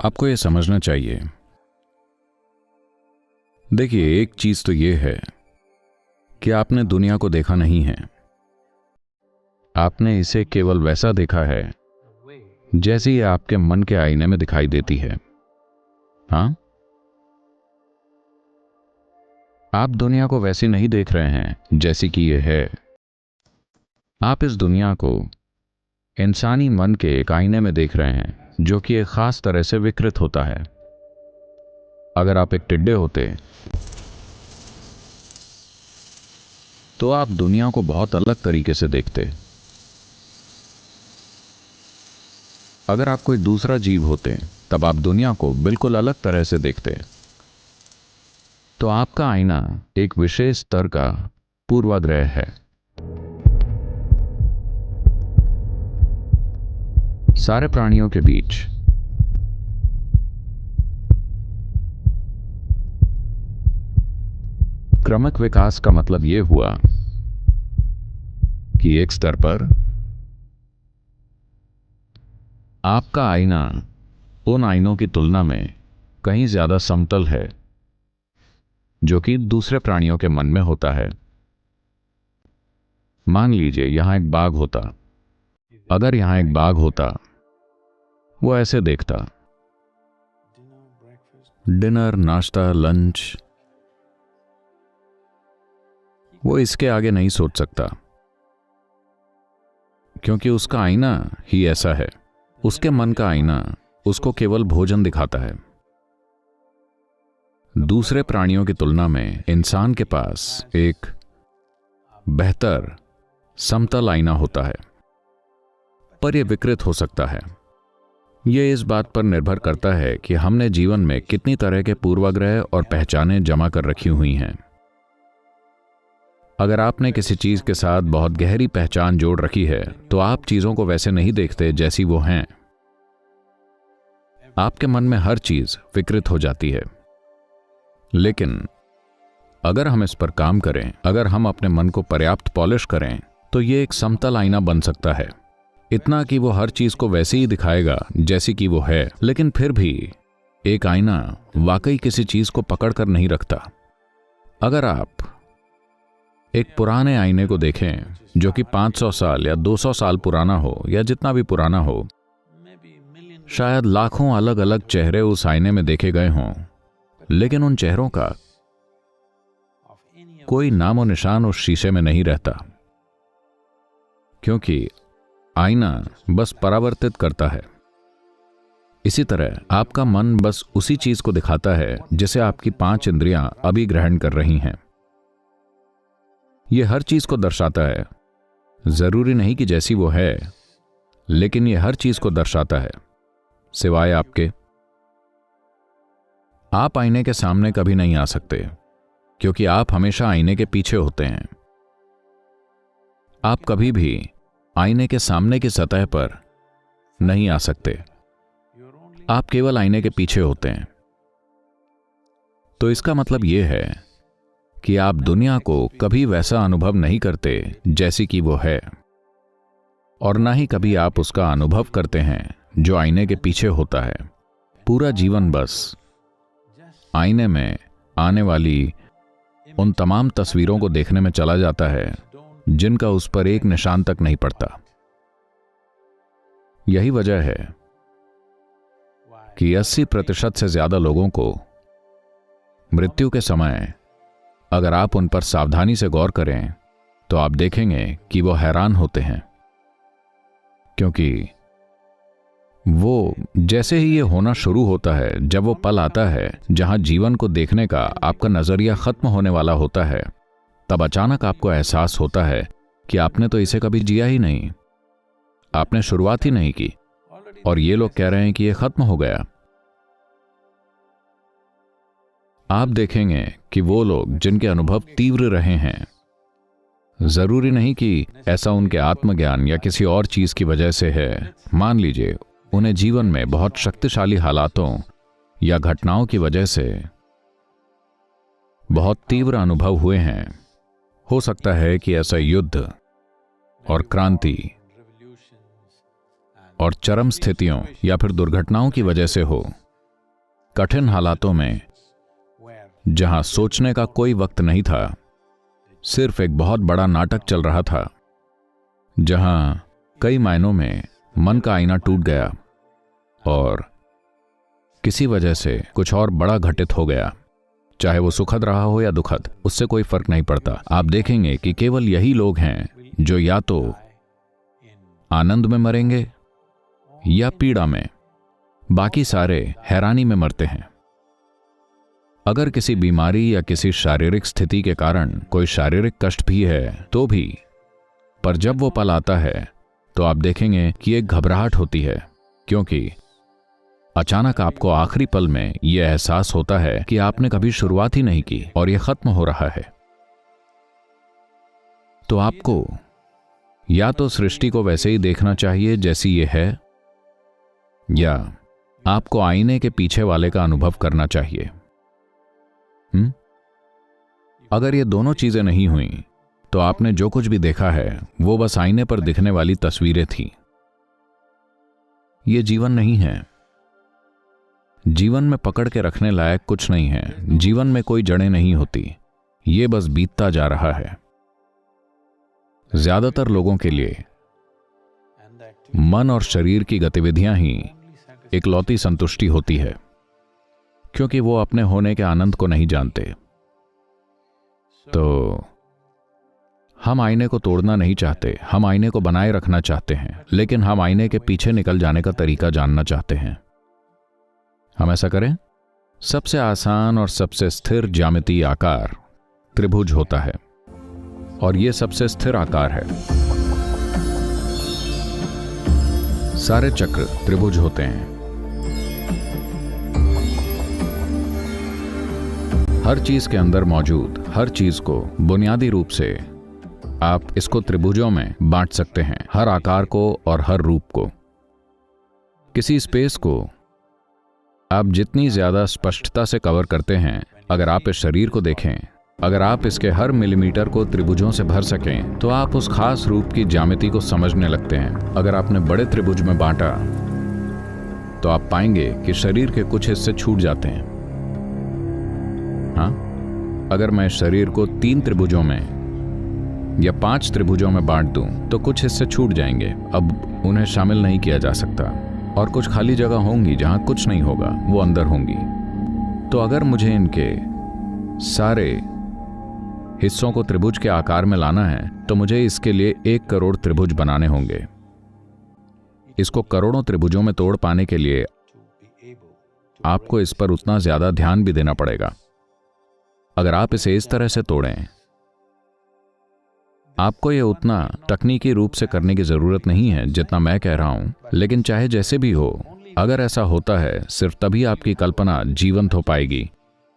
आपको यह समझना चाहिए। देखिए, एक चीज तो यह है कि आपने दुनिया को देखा नहीं है। आपने इसे केवल वैसा देखा है जैसे ये आपके मन के आईने में दिखाई देती है। हाँ, आप दुनिया को वैसी नहीं देख रहे हैं जैसी कि ये है। आप इस दुनिया को इंसानी मन के एक आईने में देख रहे हैं जो कि एक खास तरह से विकृत होता है। अगर आप एक टिड्डे होते तो आप दुनिया को बहुत अलग तरीके से देखते। अगर आप कोई दूसरा जीव होते तब आप दुनिया को बिल्कुल अलग तरह से देखते। तो आपका आईना एक विशेष स्तर का पूर्वाग्रह है। सारे प्राणियों के बीच क्रमिक विकास का मतलब यह हुआ कि एक स्तर पर आपका आईना उन आईनों की तुलना में कहीं ज्यादा समतल है जो कि दूसरे प्राणियों के मन में होता है। मान लीजिए यहां एक बाघ होता। अगर यहां एक बाघ होता, वो ऐसे देखता। डिनर, नाश्ता, लंच, वो इसके आगे नहीं सोच सकता क्योंकि उसका आईना ही ऐसा है। उसके मन का आईना उसको केवल भोजन दिखाता है। दूसरे प्राणियों की तुलना में इंसान के पास एक बेहतर समतल आईना होता है, पर यह विकृत हो सकता है। यह इस बात पर निर्भर करता है कि हमने जीवन में कितनी तरह के पूर्वाग्रह और पहचानें जमा कर रखी हुई हैं। अगर आपने किसी चीज के साथ बहुत गहरी पहचान जोड़ रखी है तो आप चीजों को वैसे नहीं देखते जैसी वो हैं। आपके मन में हर चीज विकृत हो जाती है। लेकिन अगर हम इस पर काम करें, अगर हम अपने मन को पर्याप्त पॉलिश करें, तो ये एक समतल आईना बन सकता है। इतना कि वो हर चीज को वैसे ही दिखाएगा जैसी कि वो है, लेकिन फिर भी एक आईना वाकई किसी चीज को पकड़ कर नहीं रखता। अगर आप एक पुराने आईने को देखें जो कि 500 साल या 200 साल पुराना हो या जितना भी पुराना हो, शायद लाखों अलग अलग चेहरे उस आईने में देखे गए हों, लेकिन उन चेहरों का कोई नामो निशान उस शीशे में नहीं रहता, क्योंकि आईना बस परावर्तित करता है। इसी तरह आपका मन बस उसी चीज को दिखाता है जिसे आपकी 5 इंद्रियां अभी ग्रहण कर रही हैं। यह हर चीज को दर्शाता है। जरूरी नहीं कि जैसी वो है, लेकिन यह हर चीज को दर्शाता है सिवाय आपके। आप आईने के सामने कभी नहीं आ सकते क्योंकि आप हमेशा आईने के पीछे होते हैं। आप कभी भी आईने के सामने की सतह पर नहीं आ सकते। आप केवल आईने के पीछे होते हैं। तो इसका मतलब यह है कि आप दुनिया को कभी वैसा अनुभव नहीं करते जैसी कि वो है, और ना ही कभी आप उसका अनुभव करते हैं जो आईने के पीछे होता है। पूरा जीवन बस आईने में आने वाली उन तमाम तस्वीरों को देखने में चला जाता है जिनका उस पर एक निशान तक नहीं पड़ता। यही वजह है कि 80% से ज्यादा लोगों को मृत्यु के समय अगर आप उन पर सावधानी से गौर करें तो आप देखेंगे कि वो हैरान होते हैं, क्योंकि वो जैसे ही ये होना शुरू होता है, जब वो पल आता है जहां जीवन को देखने का आपका नजरिया खत्म होने वाला होता है, तब अचानक आपको एहसास होता है कि आपने तो इसे कभी जिया ही नहीं, आपने शुरुआत ही नहीं की, और ये लोग कह रहे हैं कि ये खत्म हो गया। आप देखेंगे कि वो लोग जिनके अनुभव तीव्र रहे हैं, जरूरी नहीं कि ऐसा उनके आत्मज्ञान या किसी और चीज की वजह से है। मान लीजिए उन्हें जीवन में बहुत शक्तिशाली हालातों या घटनाओं की वजह से बहुत तीव्र अनुभव हुए हैं। हो सकता है कि ऐसा युद्ध और क्रांति और चरम स्थितियों या फिर दुर्घटनाओं की वजह से हो, कठिन हालातों में, जहां सोचने का कोई वक्त नहीं था, सिर्फ एक बहुत बड़ा नाटक चल रहा था, जहां कई मायनों में मन का आईना टूट गया और किसी वजह से कुछ और बड़ा घटित हो गया, चाहे वो सुखद रहा हो या दुखद, उससे कोई फर्क नहीं पड़ता। आप देखेंगे कि केवल यही लोग हैं जो या तो आनंद में मरेंगे या पीड़ा में, बाकी सारे हैरानी में मरते हैं। अगर किसी बीमारी या किसी शारीरिक स्थिति के कारण कोई शारीरिक कष्ट भी है तो भी, पर जब वो पल आता है तो आप देखेंगे कि एक घबराहट होती है, क्योंकि अचानक आपको आखिरी पल में यह एहसास होता है कि आपने कभी शुरुआत ही नहीं की और यह खत्म हो रहा है। तो आपको या तो सृष्टि को वैसे ही देखना चाहिए जैसी ये है, या आपको आईने के पीछे वाले का अनुभव करना चाहिए। अगर ये दोनों चीजें नहीं हुई तो आपने जो कुछ भी देखा है वो बस आईने पर दिखने वाली तस्वीरें थी। ये जीवन नहीं है। जीवन में पकड़ के रखने लायक कुछ नहीं है। जीवन में कोई जड़ें नहीं होती, ये बस बीतता जा रहा है। ज्यादातर लोगों के लिए मन और शरीर की गतिविधियां ही इकलौती संतुष्टि होती है, क्योंकि वो अपने होने के आनंद को नहीं जानते। तो हम आईने को तोड़ना नहीं चाहते, हम आईने को बनाए रखना चाहते हैं, लेकिन हम आईने के पीछे निकल जाने का तरीका जानना चाहते हैं। हम ऐसा करें। सबसे आसान और सबसे स्थिर ज्यामितीय आकार त्रिभुज होता है, और यह सबसे स्थिर आकार है। सारे चक्र त्रिभुज होते हैं। हर चीज के अंदर मौजूद हर चीज को बुनियादी रूप से आप इसको त्रिभुजों में बांट सकते हैं, हर आकार को और हर रूप को। किसी स्पेस को आप जितनी ज्यादा स्पष्टता से कवर करते हैं, अगर आप इस शरीर को देखें, अगर आप इसके हर मिलीमीटर को त्रिभुजों से भर सकें, तो आप उस खास रूप की ज्यामिति को समझने लगते हैं। अगर आपने बड़े त्रिभुज में बांटा तो आप पाएंगे कि शरीर के कुछ हिस्से छूट जाते हैं। हाँ, अगर मैं शरीर को 3 त्रिभुजों में या 5 त्रिभुजों में बांट दूं तो कुछ हिस्से छूट जाएंगे, अब उन्हें शामिल नहीं किया जा सकता, और कुछ खाली जगह होंगी जहां कुछ नहीं होगा, वो अंदर होंगी। तो अगर मुझे इनके सारे हिस्सों को त्रिभुज के आकार में लाना है तो मुझे इसके लिए 1 करोड़ त्रिभुज बनाने होंगे। इसको करोड़ों त्रिभुजों में तोड़ पाने के लिए आपको इस पर उतना ज्यादा ध्यान भी देना पड़ेगा। अगर आप इसे इस तरह से तोड़ें, आपको यह उतना तकनीकी रूप से करने की जरूरत नहीं है जितना मैं कह रहा हूं, लेकिन चाहे जैसे भी हो, अगर ऐसा होता है सिर्फ तभी आपकी कल्पना जीवंत हो पाएगी,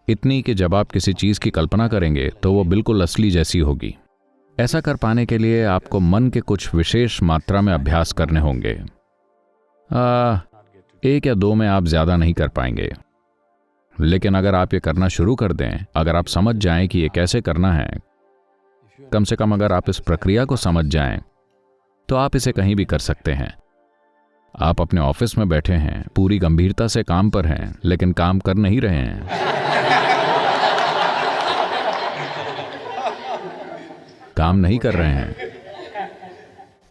इतनी कि जब आप किसी चीज की कल्पना करेंगे तो वो बिल्कुल असली जैसी होगी। ऐसा कर पाने के लिए आपको मन के कुछ विशेष मात्रा में अभ्यास करने होंगे। 1 या 2 में आप ज्यादा नहीं कर पाएंगे, लेकिन अगर आप ये करना शुरू कर दें, अगर आप समझ जाएं कि ये कैसे करना है, कम से कम अगर आप इस प्रक्रिया को समझ जाएं, तो आप इसे कहीं भी कर सकते हैं। आप अपने ऑफिस में बैठे हैं, पूरी गंभीरता से काम पर हैं, लेकिन काम कर नहीं रहे हैं। काम नहीं कर रहे हैं।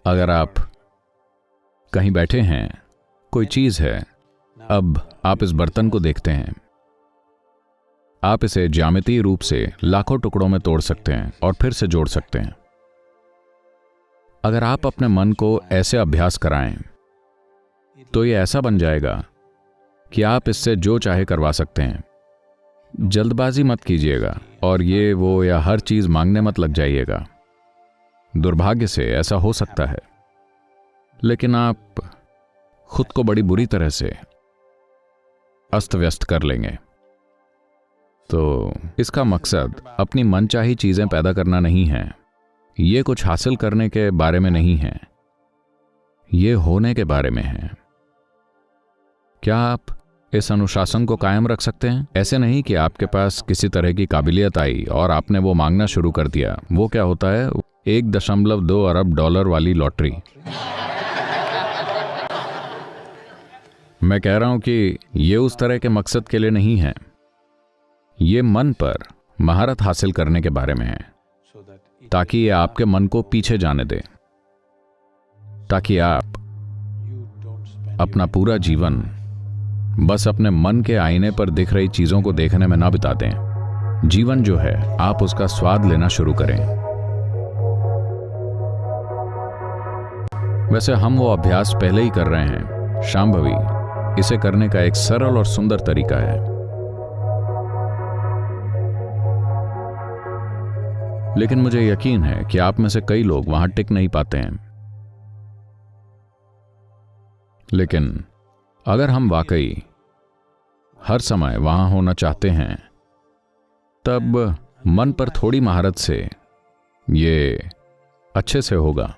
अगर आप कहीं बैठे हैं, कोई चीज है, अब आप इस बर्तन को देखते हैं। आप इसे ज्यामितीय रूप से लाखों टुकड़ों में तोड़ सकते हैं और फिर से जोड़ सकते हैं। अगर आप अपने मन को ऐसे अभ्यास कराएं तो यह ऐसा बन जाएगा कि आप इससे जो चाहे करवा सकते हैं। जल्दबाजी मत कीजिएगा और ये वो या हर चीज मांगने मत लग जाइएगा। दुर्भाग्य से ऐसा हो सकता है, लेकिन आप खुद को बड़ी बुरी तरह से अस्त व्यस्त कर लेंगे। तो इसका मकसद अपनी मनचाही चीजें पैदा करना नहीं है, ये कुछ हासिल करने के बारे में नहीं है, ये होने के बारे में है। क्या आप इस अनुशासन को कायम रख सकते हैं? ऐसे नहीं कि आपके पास किसी तरह की काबिलियत आई और आपने वो मांगना शुरू कर दिया। वो क्या होता है, 1.2 अरब डॉलर वाली लॉटरी। मैं कह रहा हूं कि ये उस तरह के मकसद के लिए नहीं है। ये मन पर महारत हासिल करने के बारे में है, ताकि ये आपके मन को पीछे जाने दे, ताकि आप अपना पूरा जीवन बस अपने मन के आईने पर दिख रही चीजों को देखने में ना बिता दें। जीवन जो है, आप उसका स्वाद लेना शुरू करें। वैसे हम वो अभ्यास पहले ही कर रहे हैं। शांभवी इसे करने का एक सरल और सुंदर तरीका है। लेकिन मुझे यकीन है कि आप में से कई लोग वहां टिक नहीं पाते हैं। लेकिन अगर हम वाकई हर समय वहां होना चाहते हैं, तब मन पर थोड़ी महारत से ये अच्छे से होगा।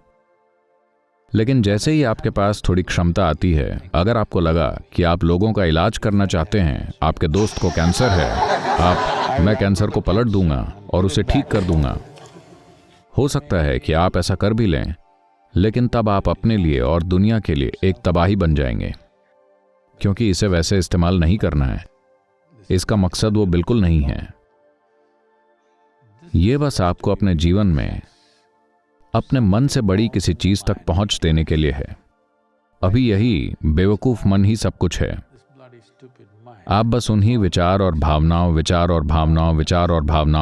लेकिन जैसे ही आपके पास थोड़ी क्षमता आती है, अगर आपको लगा कि आप लोगों का इलाज करना चाहते हैं, आपके दोस्त को कैंसर है, मैं कैंसर को पलट दूंगा और उसे ठीक कर दूंगा, हो सकता है कि आप ऐसा कर भी लें, लेकिन तब आप अपने लिए और दुनिया के लिए एक तबाही बन जाएंगे, क्योंकि इसे वैसे इस्तेमाल नहीं करना है। इसका मकसद वो बिल्कुल नहीं है। ये बस आपको अपने जीवन में अपने मन से बड़ी किसी चीज तक पहुंच देने के लिए है। अभी यही बेवकूफ मन ही सब कुछ है। आप बस उन्हीं विचार और भावनाओं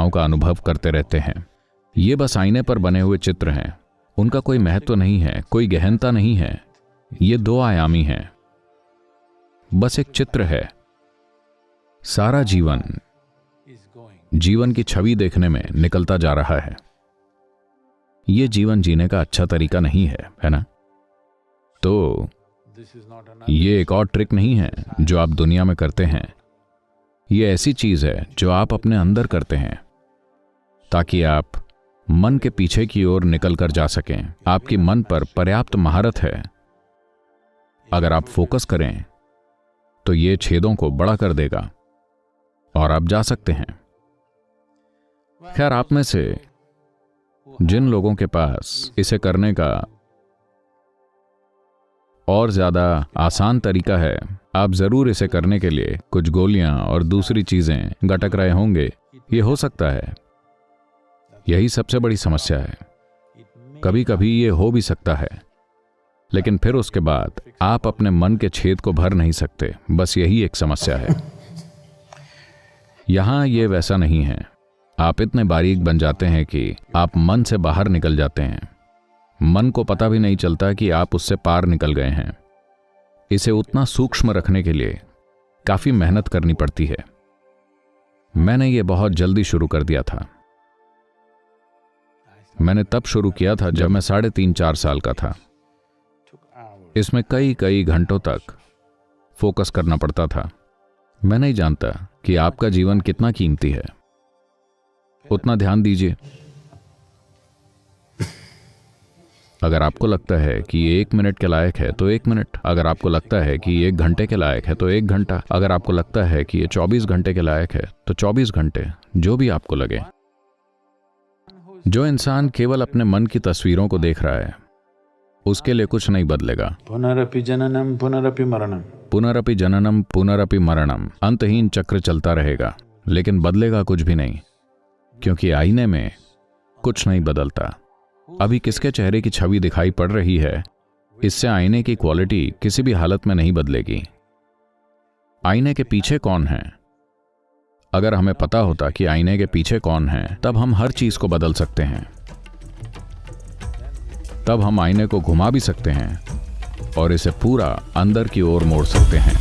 का अनुभव करते रहते हैं। ये बस आईने पर बने हुए चित्र हैं। उनका कोई महत्व नहीं है, कोई गहनता नहीं है। ये दो आयामी हैं, बस एक चित्र है। सारा जीवन की छवि देखने में निकलता जा रहा है। ये जीवन जीने का अच्छा तरीका नहीं है ना? तो ये एक और ट्रिक नहीं है जो आप दुनिया में करते हैं। ये ऐसी चीज है जो आप अपने अंदर करते हैं, ताकि आप मन के पीछे की ओर निकल कर जा सकें। आपकी मन पर पर्याप्त महारत है। अगर आप फोकस करें तो ये छेदों को बड़ा कर देगा और आप जा सकते हैं। खैर, आप में से जिन लोगों के पास इसे करने का और ज्यादा आसान तरीका है, आप जरूर इसे करने के लिए कुछ गोलियां और दूसरी चीजें गटक रहे होंगे। ये हो सकता है यही सबसे बड़ी समस्या है। कभी कभी ये हो भी सकता है, लेकिन फिर उसके बाद आप अपने मन के छेद को भर नहीं सकते। बस यही एक समस्या है। यहां ये वैसा नहीं है। आप इतने बारीक बन जाते हैं कि आप मन से बाहर निकल जाते हैं। मन को पता भी नहीं चलता कि आप उससे पार निकल गए हैं। इसे उतना सूक्ष्म रखने के लिए काफी मेहनत करनी पड़ती है। मैंने ये बहुत जल्दी शुरू कर दिया था। मैंने तब शुरू किया था जब मैं 3.5-4 साल का था। इसमें कई घंटों तक फोकस करना पड़ता था। मैं नहीं जानता कि आपका जीवन कितना कीमती है। उतना ध्यान दीजिए। अगर आपको लगता है कि ये 1 मिनट के लायक है तो 1 मिनट, अगर आपको लगता है कि 1 घंटे के लायक है तो 1 घंटा, अगर आपको लगता है कि ये 24 घंटे के लायक है तो 24 घंटे, जो भी आपको लगे। जो इंसान केवल अपने मन की तस्वीरों को देख रहा है, उसके लिए कुछ नहीं बदलेगा। पुनरपि जननम पुनरपि मरणम, पुनरपि जननम पुनरपि मरणम, अंतहीन चक्र चलता रहेगा, लेकिन बदलेगा कुछ भी नहीं, क्योंकि आईने में कुछ नहीं बदलता। अभी किसके चेहरे की छवि दिखाई पड़ रही है, इससे आईने की क्वालिटी किसी भी हालत में नहीं बदलेगी। आईने के पीछे कौन है? अगर हमें पता होता कि आईने के पीछे कौन है, तब हम हर चीज को बदल सकते हैं। तब हम आईने को घुमा भी सकते हैं और इसे पूरा अंदर की ओर मोड़ सकते हैं।